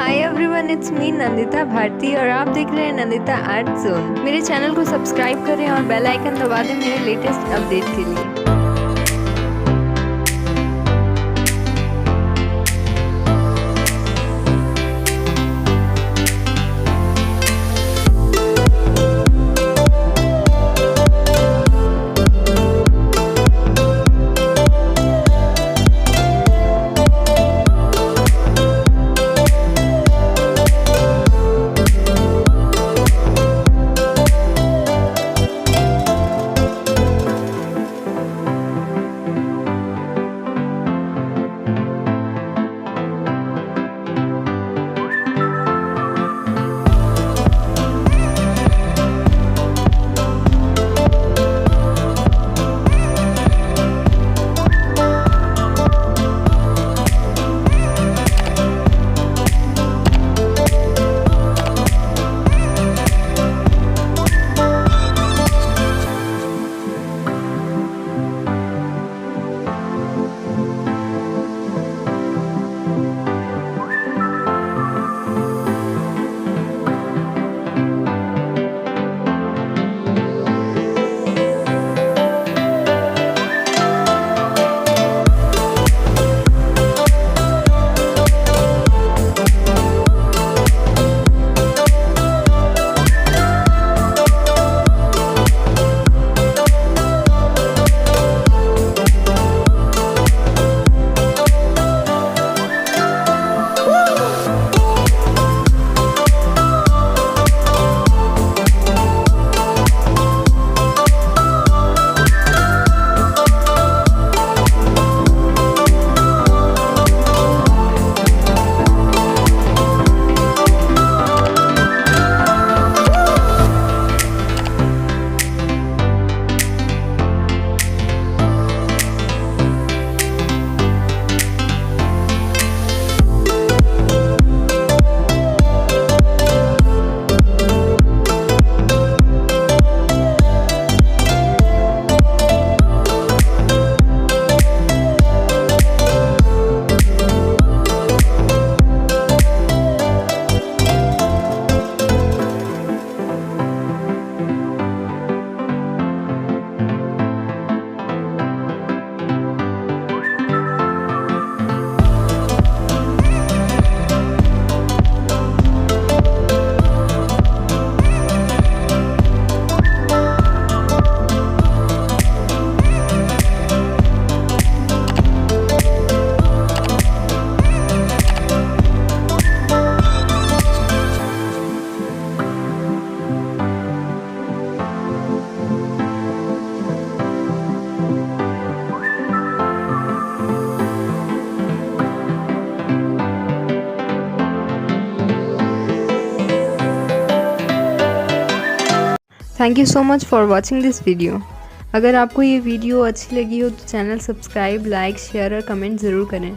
Hi everyone, it's me Nandita Bharati और आप देख रहे हैं नंदिता आर्ट जोन। मेरे चैनल को सब्सक्राइब करें और बेल आइकन दबा दें मेरे लेटेस्ट अपडेट के लिए। Thank you so much for watching this video. अगर आपको ये वीडियो अच्छी लगी हो तो चैनल सब्सक्राइब, लाइक, शेयर और कमेंट ज़रूर करें।